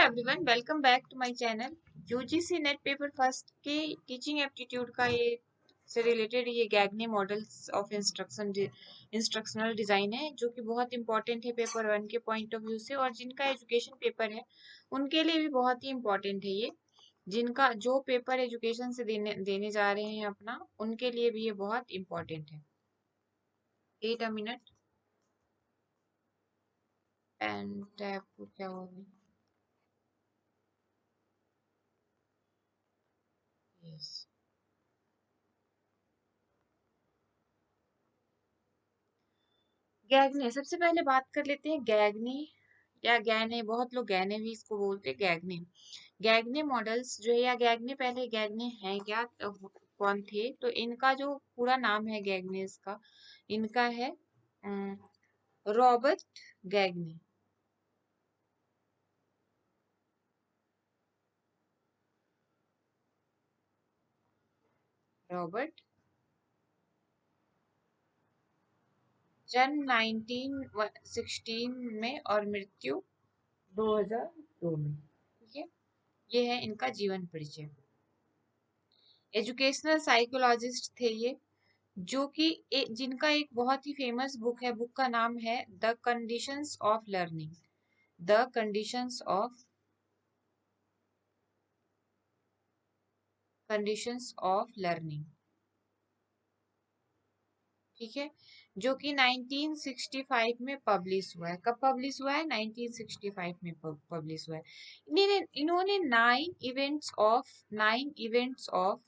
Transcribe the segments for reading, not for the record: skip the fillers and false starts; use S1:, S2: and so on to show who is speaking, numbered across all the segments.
S1: Everyone, welcome back to my channel. UGC NET paper first के teaching aptitude का ये से रिलेटेड ये Gagne models of instructional design है, जो कि बहुत इंपॉर्टेंट है पेपर वन के पॉइंट ऑफ व्यू से। और जिनका एजुकेशन पेपर है उनके लिए भी बहुत ही इंपॉर्टेंट है ये। जिनका जो पेपर एजुकेशन से देने जा रहे हैं अपना, उनके लिए भी ये बहुत इंपॉर्टेंट है। 8 मिनट एंड टैब को क्या होगा? यस, गैगने। सबसे पहले बात कर लेते हैं गैगनी या गैने, बहुत लोग गैने भी इसको बोलते हैं। गैगने गैगने मॉडल्स जो है, या गैगने, पहले गैगने हैं क्या, कौन थे, तो इनका जो पूरा नाम है गैगनेस का, इनका है रॉबर्ट गैगने। रॉबर्ट, जन्म 1916 में और मृत्यु 2002 में। ठीक है, ये है इनका जीवन परिचय। एजुकेशनल साइकोलॉजिस्ट थे ये, जो कि जिनका एक बहुत ही फेमस बुक है। बुक का नाम है the conditions of learning. The conditions of learning. ठीक है, जो कि 1965 में पब्लिश हुआ है। कब पब्लिश हुआ है? 1965 में पब्लिश हुआ है। इन्होंने 9 इवेंट्स ऑफ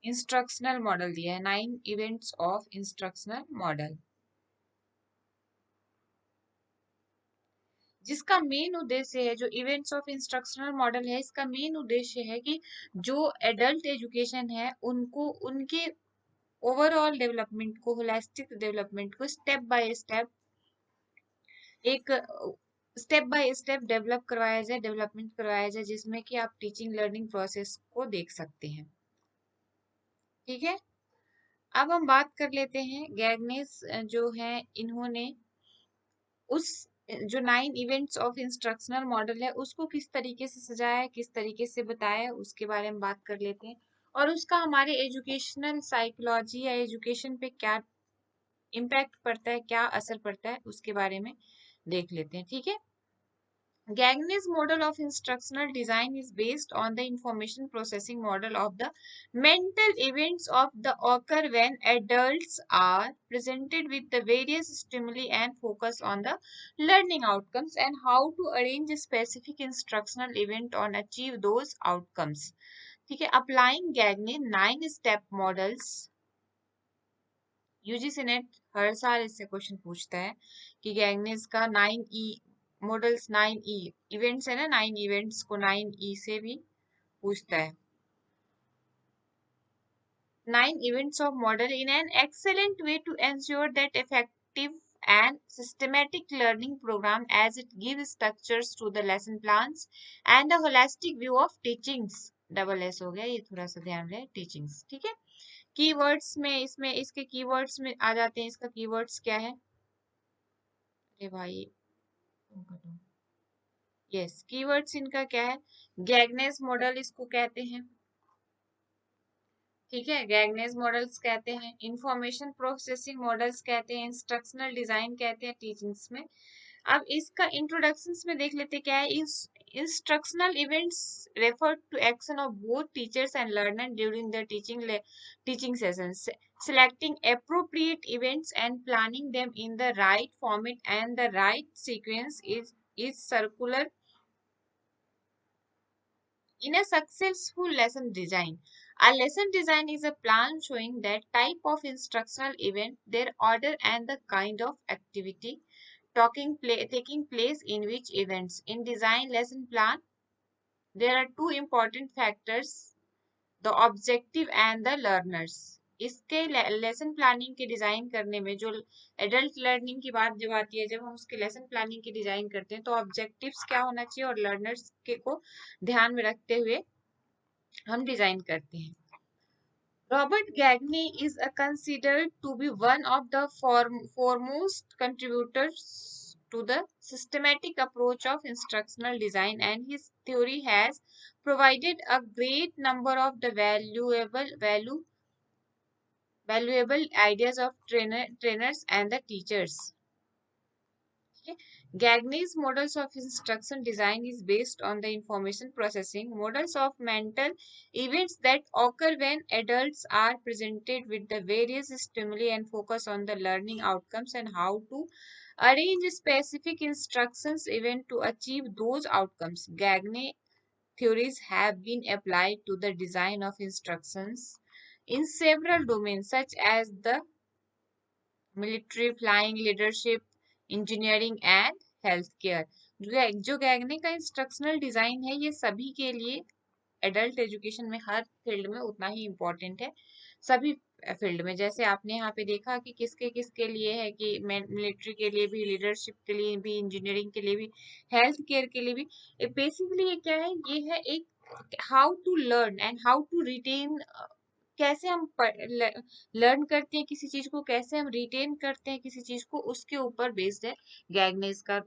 S1: इंस्ट्रक्शनल मॉडल दिया है। 9 इवेंट्स ऑफ इंस्ट्रक्शनल मॉडल, जिसका मेन उद्देश्य है, जो इवेंट्स ऑफ इंस्ट्रक्शनल मॉडल है, इसका मेन उद्देश्य है कि जो एडल्ट एजुकेशन है उनको, उनके ओवरऑल डेवलपमेंट को, होलिस्टिक डेवलपमेंट को एक स्टेप बाय स्टेप डेवलपमेंट करवाया जाए, जिसमें कि आप टीचिंग लर्निंग प्रोसेस को देख सकते हैं। ठीक है, अब हम बात कर लेते हैं गैगनेस जो है, इन्होंने उस जो 9 इवेंट्स ऑफ इंस्ट्रक्शनल मॉडल है उसको किस तरीके से सजाया है, किस तरीके से बताया है, उसके बारे में बात कर लेते हैं। और उसका हमारे एजुकेशनल साइकोलॉजी या एजुकेशन पे क्या इम्पैक्ट पड़ता है, क्या असर पड़ता है, उसके बारे में देख लेते हैं। ठीक है, Gagne's model of instructional design is based on the information processing model of the mental events of the occur when adults are presented with the various stimuli and focus on the learning outcomes and how to arrange a specific instructional event on achieve those outcomes. ठीक है, applying Gagne 9 step models। UGC NET हर साल इससे question पूछता है कि गैंगनेस का 9 events है ना, 9 इवेंट्स को 9 से भी पूछता है। 9 events of model in an excellent way to ensure that effective and systematic learning program as it gives structures to the lesson plans and a holistic view of teachings। Double S हो गया, ये थोड़ा सा ध्यान रहे, teachings. ठीक है, keywords में, इसमें इसके कीवर्ड्स में आ जाते हैं। इसका कीवर्ड्स क्या है? अरे भाई, यस, कीवर्ड्स इनका क्या है? गैगनेस मॉडल इसको कहते हैं। ठीक है, गैगनेस मॉडल्स कहते हैं, इंफॉर्मेशन प्रोसेसिंग मॉडल्स कहते हैं, इंस्ट्रक्शनल डिजाइन कहते हैं टीचिंग्स में। अब इसका इंट्रोडक्शंस में देख लेते क्या है। Instructional events refer to action of both teachers and learner during the teaching sessions, selecting appropriate events and planning them in the right format and the right sequence is circular in a successful lesson design. A lesson design is a plan showing that type of instructional event, their order and the kind of activity taking place in which events. In design lesson plan, there are two important factors, the objective and the learners। इसके lesson planning के design करने में, जो adult learning की बात जब आती है, जब हम उसके लेसन प्लानिंग की डिजाइन करते हैं, तो ऑब्जेक्टिव्स क्या होना चाहिए और लर्नर्स के को ध्यान में रखते हुए हम डिजाइन करते हैं। Robert Gagne is considered to be one of the foremost contributors to the systematic approach of instructional design, and his theory has provided a great number of the valuable ideas of trainers and the teachers. Okay. Gagne's models of instruction design is based on the information processing models of mental events that occur when adults are presented with the various stimuli and focus on the learning outcomes and how to arrange specific instructions event to achieve those outcomes. Gagne theories have been applied to the design of instructions in several domains such as the military flying leadership engineering and health care. जो गैगने का instructional design है ये सभी के लिए adult education में हर field में उतना ही इम्पोर्टेंट है। सभी फील्ड में जैसे आपने यहाँ पे देखा कि किसके किसके लिए है कि मिलिट्री के लिए भी, लीडरशिप के लिए भी, इंजीनियरिंग के लिए भी, हेल्थ केयर के लिए भी। बेसिकली ये क्या है, ये है एक how to learn and how to retain, कैसे हम लर्न करते हैं किसी चीज को, कैसे हम रिटेन करते हैं किसी चीज को, उसके ऊपर बेस्ड है गैगनेस का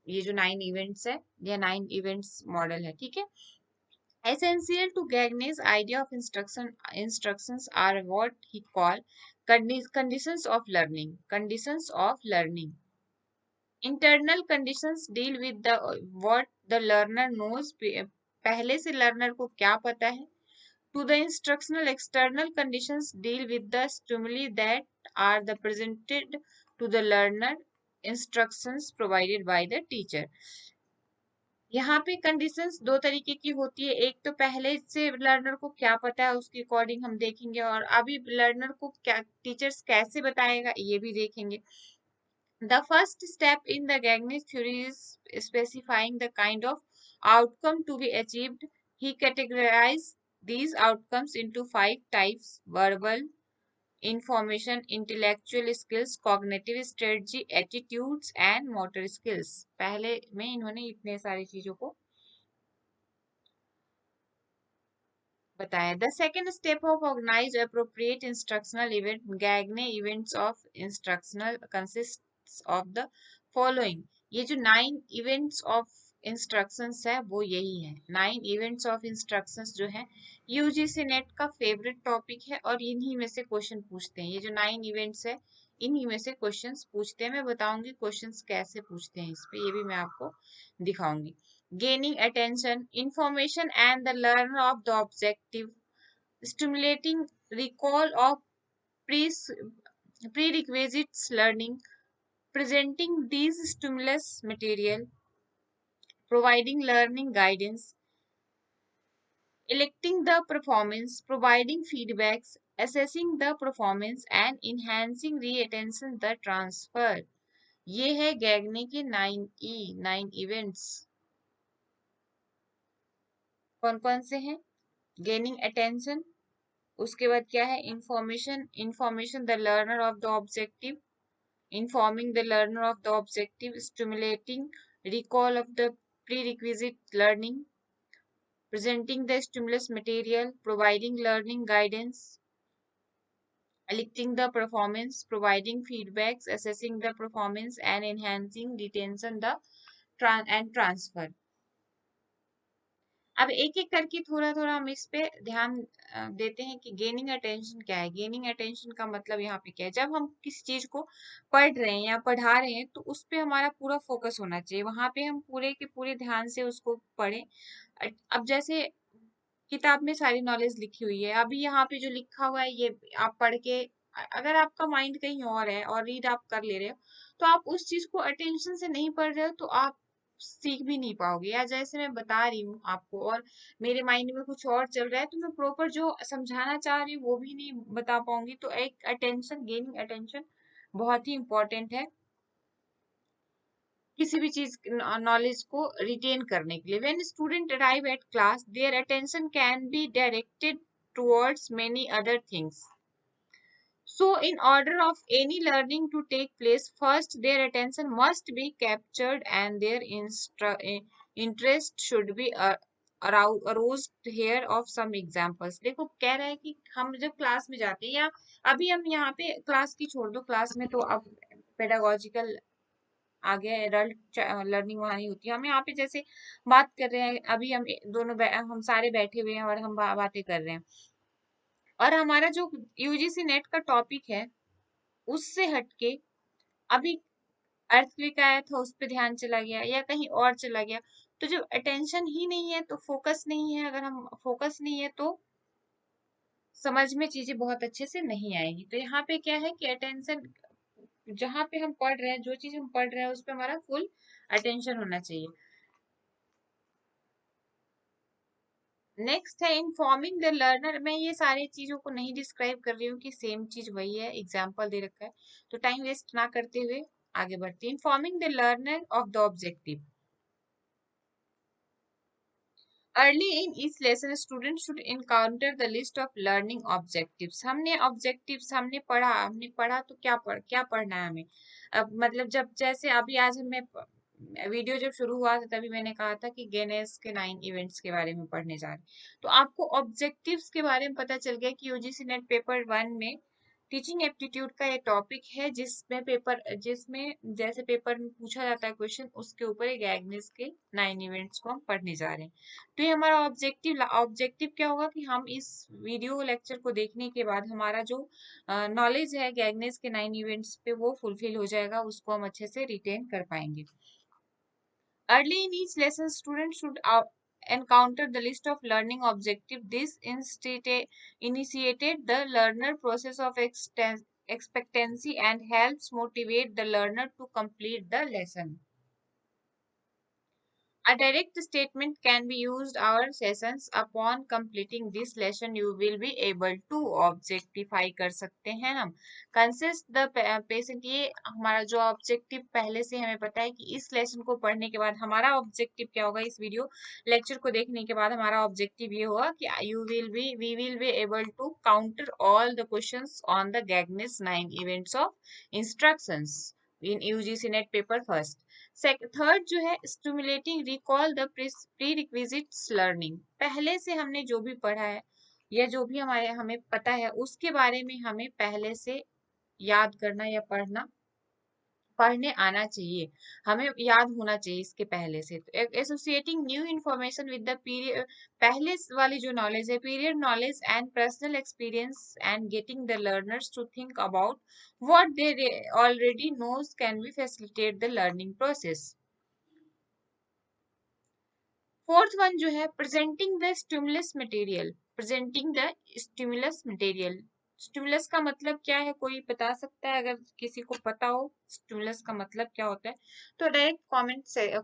S1: ये जो 9 इवेंट्स है या 9 इवेंट्स मॉडल है। ठीक है। Essential to Gagne's idea of instructions are what he called conditions of learning. Conditions of learning. Internal conditions deal with the what the learner knows. पहले से learner को क्या पता है। To the instructional external conditions deal with the stimuli that are the presented to the learner. Instructions provided by the teacher. यहाँ पे conditions दो तरीके की होती है, एक तो पहले से लर्नर को क्या पता है उसके अकॉर्डिंग हम देखेंगे, और अभी लर्नर को क्या टीचर्स कैसे बताएगा ये भी देखेंगे। The first step in the Gagne's theory is specifying the kind of outcome to be achieved. He categorise these outcomes into 5 types: verbal, information, intellectual skills, cognitive strategy, attitudes and motor skills। पहले में इन्होंने इतने सारी चीजों को बताया। The second step of organized appropriate instructional event, Gagne events of instructional consists of the following। ये जो 9 events of instructions है वो यही है। 9 events of instructions जो है यूजीसी नेट का फेवरेट टॉपिक है और इन्हीं में से क्वेश्चन पूछते हैं। ये जो 9 इवेंट्स है इन्हीं में से क्वेश्चंस पूछते हैं। मैं बताऊंगी क्वेश्चंस कैसे पूछते हैं इस पे, ये भी मैं आपको दिखाऊंगी। Gaining attention, information and the learner of the objective, stimulating recall of prerequisites learning, presenting these stimulus material, providing learning guidance, electing the performance, providing feedbacks, assessing the performance and enhancing reattention the transfer। ये है गैगने के 9 events. कौन कौन से हैं? Gaining attention, उसके बाद क्या है? Information the learner of the objective, informing the learner of the objective, stimulating recall of the prerequisite learning, presenting the stimulus material, providing learning guidance, electing the performance, providing feedbacks, assessing the performance and enhancing retention the transfer। अब एक एक करके थोड़ा थोड़ा हम इस पे ध्यान देते हैं कि गेनिंग अटेंशन क्या है। गेनिंग अटेंशन का मतलब यहाँ पे क्या है, जब हम किसी चीज को पढ़ रहे हैं या पढ़ा रहे हैं तो उस पे हमारा पूरा फोकस होना चाहिए, वहां पे हम पूरे के पूरे ध्यान से उसको पढ़ें। अब जैसे किताब में सारी नॉलेज लिखी हुई है, अभी यहाँ पे जो लिखा हुआ है ये आप पढ़ के अगर आपका माइंड कहीं और है और रीड आप कर ले रहे हो तो आप उस चीज को अटेंशन से नहीं पढ़ रहे हो तो आप सीख भी नहीं पाओगे। या जैसे मैं बता रही हूँ आपको और मेरे माइंड में कुछ और चल रहा है तो मैं प्रॉपर जो समझाना चाह रही हूँ वो भी नहीं बता पाऊंगी। तो एक अटेंशन, गेनिंग अटेंशन बहुत ही इंपॉर्टेंट है किसी भी चीज नॉलेज को रिटेन करने के लिए। When student arrive at class their attention can be directed towards many other things. So in order of any learning to take place, first their attention must be captured and their interest should be aroused। Here of some examples। देखो कह रहा है कि हम जब class में जाते हैं या अभी हम यहाँ पे क्लास की छोड़ दो, क्लास में तो अब पेडागोजिकल आगे एडल्ट लर्निंग वहाँ नहीं होती। हम यहाँ पे जैसे बात कर रहे हैं, अभी हम दोनों हम सारे बैठे हुए हैं और हम बातें कर रहे हैं, और हमारा जो यूजीसी नेट का टॉपिक है उससे हटके अभी अर्थक्वेक आया था, उस पर ध्यान चला गया या कहीं और चला गया, तो जब अटेंशन ही नहीं है तो फोकस नहीं है, अगर हम फोकस नहीं है तो समझ में चीजें बहुत अच्छे से नहीं आएगी। तो यहाँ पे क्या है कि अटेंशन, जहाँ पे हम पढ़ रहे हैं, जो चीज हम पढ़ रहे हैं उस पे हमारा फुल अटेंशन होना चाहिए। नेक्स्ट है इन्फॉर्मिंग द लर्नर। मैं ये सारी चीजों को नहीं डिस्क्राइब कर रही हूँ कि सेम चीज वही है, एग्जाम्पल दे रखा है, तो टाइम वेस्ट ना करते हुए आगे बढ़ते हैं। Informing the learner of the objective. Early in each lesson, students should encounter the list of learning objectives. हमने objectives हमने पढ़ा तो क्या पढ़ना है हमें। अब मतलब जब जैसे अभी आज हमें वीडियो जब शुरू हुआ था तभी मैंने कहा था कि गेनेस के 9 इवेंट्स के बारे में पढ़ने जा रहे हैं। तो आपको ऑब्जेक्टिव्स के बारे में पता चल गया कि यूजीसी नेट पेपर 1 में टीचिंग एप्टीट्यूड का ये टॉपिक है, जिसमें जैसे पेपर में पूछा जाता है क्वेश्चन, उसके ऊपर एक एग्नेस के 9 इवेंट्स को हम पढ़ने जा रहे हैं। तो ये हमारा ऑब्जेक्टिव क्या होगा कि हम इस वीडियो लेक्चर को देखने के बाद हमारा जो नॉलेज है गैगनेस के 9 इवेंट्स पे वो फुलफिल हो जाएगा, उसको हम अच्छे से रिटेन कर पाएंगे। Early in each lesson, students should encounter the list of learning objectives. This initiated the learner process of expectancy and helps motivate the learner to complete the lesson. A direct statement can be used our sessions. Upon completing this lesson, you will be able to objectify कर सकते हैं हम। Consist the patient, ये हमारा जो objective पहले से हमें पता है कि इस लेसन को पढ़ने के बाद हमारा ऑब्जेक्टिव क्या होगा, इस वीडियो लेक्चर को देखने के बाद हमारा ऑब्जेक्टिव ये होगा कि we will be able to counter all the questions on the Gagnes 9 events of instructions in UGC NET paper first. Third जो है स्टिमुलेटिंग रिकॉल द प्रीरिक्विजिट्स लर्निंग। पहले से हमने जो भी पढ़ा है या जो भी हमें पता है उसके बारे में हमें पहले से याद करना या पढ़ने आना चाहिए, हमें याद होना चाहिए इसके पहले से। तो associating new information with the period, पहले वाली जो नॉलेज है, period knowledge and personal experience and getting the learners to think about what they already knows can be facilitate the learning process. Fourth one जो है presenting the stimulus material. Presenting the stimulus material, stimulus का मतलब क्या है, कोई बता सकता है? अगर किसी को पता हो स्टिमुलस का मतलब क्या होता है तो डायरेक्ट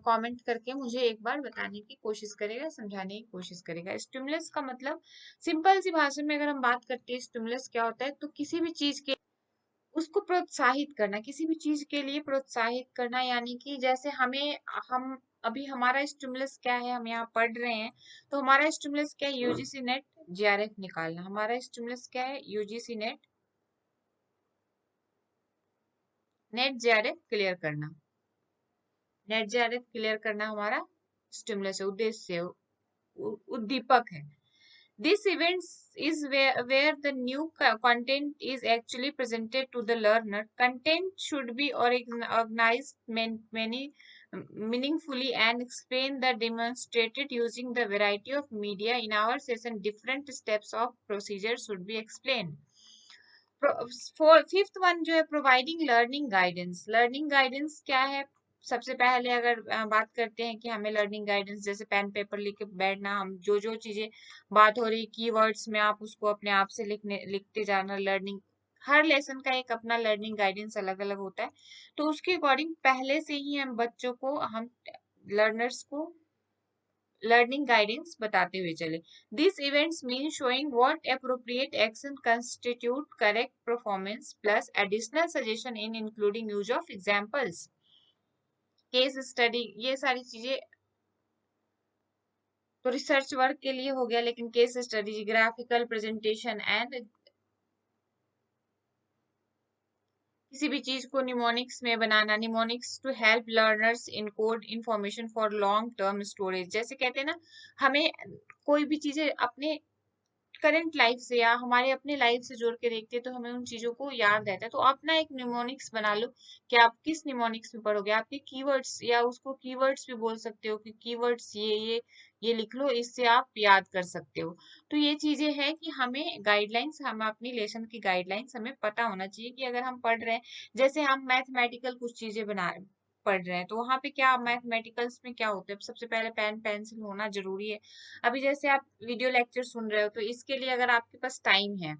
S1: कमेंट करके मुझे एक बार बताने की कोशिश करेगा, समझाने की कोशिश करेगा। स्टिमुलस का मतलब सिंपल सी भाषा में अगर हम बात करते हैं स्टिमुलस क्या होता है, तो किसी भी चीज के उसको प्रोत्साहित करना, किसी भी चीज के लिए प्रोत्साहित करना, यानी कि जैसे हम अभी हमारा स्टिमुलस क्या है, हम यहाँ पढ़ रहे हैं तो हमारा स्टिमुलस क्या है, यूजीसी नेट जेआरएफ निकालना। हमारा स्टिमुलस क्या है, यूजीसी नेट जेआरएफ क्लियर करना। नेट जेआरएफ क्लियर करना हमारा स्टिमुलस है, उद्देश्य उद्दीपक है। This event is where the new content is actually presented to the learner. Content should be organized meaningfully and explain the demonstrated using the variety of media. In our session, different steps of procedure should be explained. Fifth one जो है providing learning guidance. Learning guidance क्या है, सबसे पहले अगर बात करते हैं कि हमें लर्निंग गाइडेंस, जैसे पेन पेपर लेके बैठना, हम जो चीजें बात हो रही कीवर्ड्स में आप उसको अपने आप से लिखते जाना। लर्निंग, हर लेसन का एक अपना लर्निंग गाइडेंस अलग अलग होता है, तो उसके अकॉर्डिंग पहले से ही हम बच्चों को, हम लर्नर्स को लर्निंग गाइडेंस बताते हुए चले। This events mean showing what appropriate action constitute correct performance plus additional suggestion in including use of examples, case study. ये सारी चीजें तो रिसर्च वर्क के लिए हो गया, लेकिन case study, graphical presentation and किसी भी चीज को निमोनिक्स में बनाना, mnemonics to help learners encode information for long term storage. जैसे कहते हैं ना, हमें कोई भी चीजें अपने करंट लाइफ से या हमारे अपने लाइफ से जोड़ के देखते हैं तो हमें उन चीजों को याद रहता है। तो अपना एक निमोनिक्स बना लो कि आप किस निमोनिक्स में पढ़ोगे, आपके कीवर्ड्स या उसको कीवर्ड्स भी बोल सकते हो कि कीवर्ड्स ये लिख लो, इससे आप याद कर सकते हो। तो ये चीजें हैं कि हमें गाइडलाइंस, हम अपनी लेसन की गाइडलाइंस हमें पता होना चाहिए कि अगर हम पढ़ रहे हैं, जैसे हम मैथमेटिकल कुछ चीजें बना पढ़ रहे हैं तो वहां पे क्या मैथमेटिकल्स में क्या होता है, सबसे पहले पेन पेंसिल होना जरूरी है। अभी जैसे आप वीडियो लेक्चर सुन रहे हो तो इसके लिए अगर आपके पास टाइम है,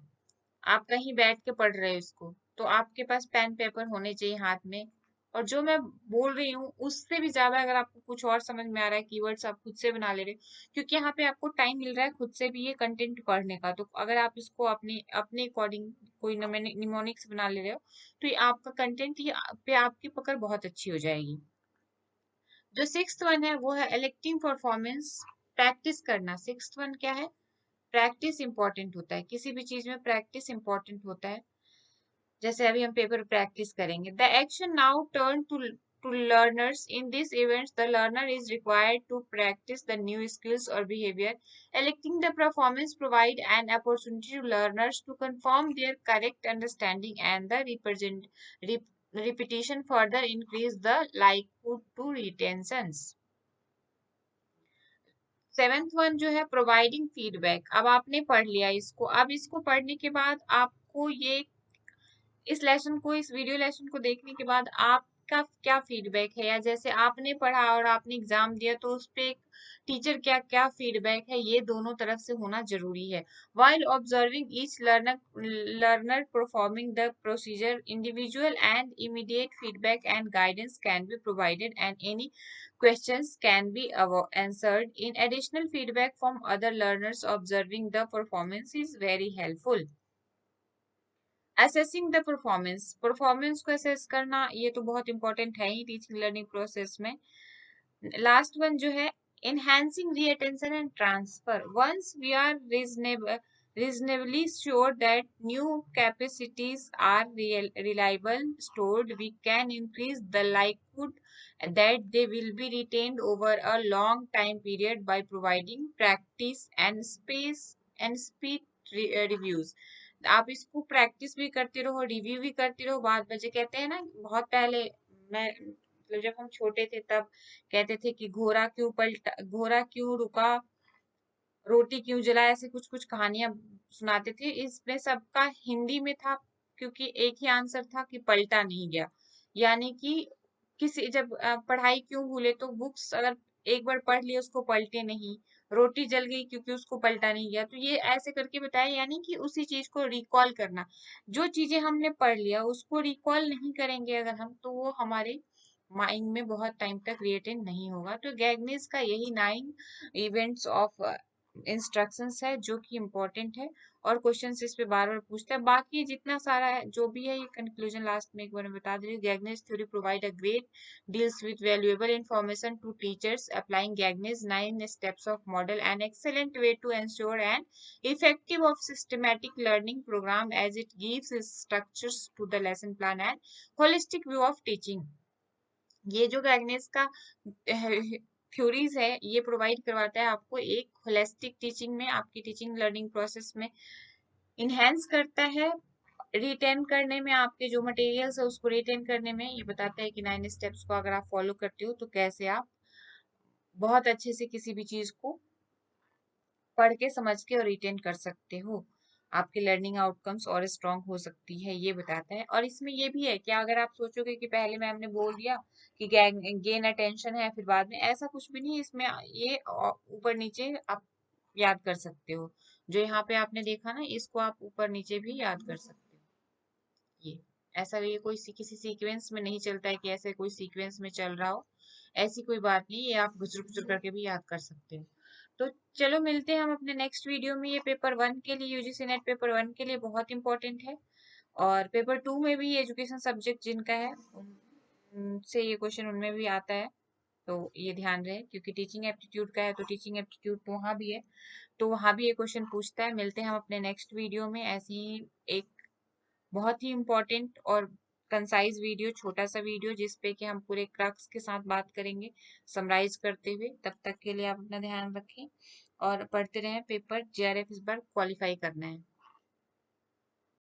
S1: आप कहीं बैठ के पढ़ रहे हो इसको, तो आपके पास पेन पेपर होने चाहिए हाथ में। और जो मैं बोल रही हूँ उससे भी ज्यादा अगर आपको कुछ और समझ में आ रहा है, कीवर्ड्स आप खुद से बना ले रहे हो, क्योंकि यहाँ पे आपको टाइम मिल रहा है खुद से भी ये कंटेंट पढ़ने का। तो अगर आप इसको अपने अपने अकॉर्डिंग कोई निमोनिक्स बना ले रहे हो तो ये आपका कंटेंट, ये पे आपकी पकड़ बहुत अच्छी हो जाएगी। जो सिक्स्थ वन है वो है इलेक्टिव परफॉर्मेंस, प्रैक्टिस करना। सिक्स्थ वन क्या है, प्रैक्टिस इंपॉर्टेंट होता है, किसी भी चीज में प्रैक्टिस इंपॉर्टेंट होता है। जैसे अभी हम पेपर प्रैक्टिस करेंगे, the action now turn to learners in this events, the learner is required to practise the new skills और behaviour. electing the performance provide an opportunity to learners to confirm their correct understanding, and the repetition further increase the likelihood to retentions। Seventh one जो है providing feedback. अब आपने पढ़ लिया इसको, अब इसको पढ़ने के बाद आपको ये, इस लेसन को, इस वीडियो लेसन को देखने के बाद आपका क्या फीडबैक है, या जैसे आपने पढ़ा और आपने एग्जाम दिया तो उस पे टीचर क्या क्या फीडबैक है, ये दोनों तरफ से होना जरूरी है। while observing each learner performing the procedure, individual and immediate feedback and guidance can be provided, and any questions can be answered. In additional feedback from other learners observing the performance is very helpful। Assessing the performance, performance को assess करना ये तो बहुत important है ही teaching learning process में। Last one जो है enhancing reattention and transfer, once we are reasonably sure that new capacities are reliable stored, we can increase the likelihood that they will be retained over a long time period by providing practice and space and speed reviews। आप इसको practice भी करते रहो, review भी करते रहो। बाद बच्चे कहते हैं ना, बहुत पहले मैं मतलब जब हम छोटे थे तब कहते थे कि घोड़ा क्यों पलटा, घोड़ा क्यों रुका, रोटी क्यों जला, ऐसे कुछ कुछ कहानियां सुनाते थे। इसमें सबका हिंदी में था, क्योंकि एक ही आंसर था कि पलटा नहीं गया। यानी कि किसी जब पढ़ाई क्यों भूले, तो बुक्स अगर एक बार पढ़ लिया उसको पलटे नहीं, रोटी जल गई क्योंकि उसको पलटा नहीं गया। तो ये ऐसे करके बताया, यानी कि उसी चीज को रिकॉल करना। जो चीजें हमने पढ़ लिया उसको रिकॉल नहीं करेंगे अगर हम, तो वो हमारे माइंड में बहुत टाइम तक रिटेन नहीं होगा। तो गैगनेस का यही 9 इवेंट्स ऑफ इंस्ट्रक्शंस है जो कि इम्पोर्टेंट है, और क्वेश्चन इस पे बार बार पूछता है। बाकी जितना सारा है जो भी है, ये कंक्लूजन लास्ट में एक बार मैं बता दे रही हूँ। Gagne's theory provide a great deals with valuable information to teachers applying Gagne's 9 steps of model, an excellent way to ensure an effective of systematic learning program as it gives structures to the lesson plan and holistic view of teaching। ये जो गैगनेस का theories है ये provide करवाता है आपको एक holistic teaching में, आपकी टीचिंग लर्निंग प्रोसेस में इनहेंस करता है, रिटेन करने में, आपके जो मटेरियल्स है उसको रिटेन करने में। ये बताता है कि 9 स्टेप्स को अगर आप फॉलो करते हो तो कैसे आप बहुत अच्छे से किसी भी चीज को पढ़ के समझ के और रिटेन कर सकते हो, आपके लर्निंग आउटकम्स और स्ट्रांग हो सकती है, ये बताता है। और इसमें ये भी है कि अगर आप सोचोगे कि पहले मैम ने बोल दिया कि गेन अटेंशन है फिर बाद में, ऐसा कुछ भी नहीं है इसमें। ये ऊपर नीचे आप याद कर सकते हो, जो यहाँ पे आपने देखा ना, इसको आप ऊपर नीचे भी याद कर सकते हो। ये ऐसा, ये कोई किसी सीक्वेंस में नहीं चलता है कि ऐसे कोई सीक्वेंस में चल रहा हो, ऐसी कोई बात नहीं। ये आप गुजर गुजर करके भी याद कर सकते हो। तो चलो मिलते हैं हम अपने नेक्स्ट वीडियो में। ये पेपर 1 के लिए, यूजीसी नेट पेपर 1 के लिए बहुत इंपॉर्टेंट है, और पेपर 2 में भी एजुकेशन सब्जेक्ट जिनका है से ये क्वेश्चन उनमें भी आता है। तो ये ध्यान रहे, क्योंकि टीचिंग एप्टीट्यूड का है तो टीचिंग एप्टीट्यूड तो वहाँ भी है, तो वहाँ भी ये क्वेश्चन पूछता है। मिलते हैं हम अपने नेक्स्ट वीडियो में ऐसी ही एक बहुत ही इम्पोर्टेंट और कंसाइज वीडियो, छोटा सा वीडियो जिसपे कि हम पूरे क्रक्स के साथ बात करेंगे समराइज करते हुए। तब तक के लिए आप अपना ध्यान रखें। और पढ़ते रहें पेपर, जेआरएफ इस बार क्वालिफाई करना है।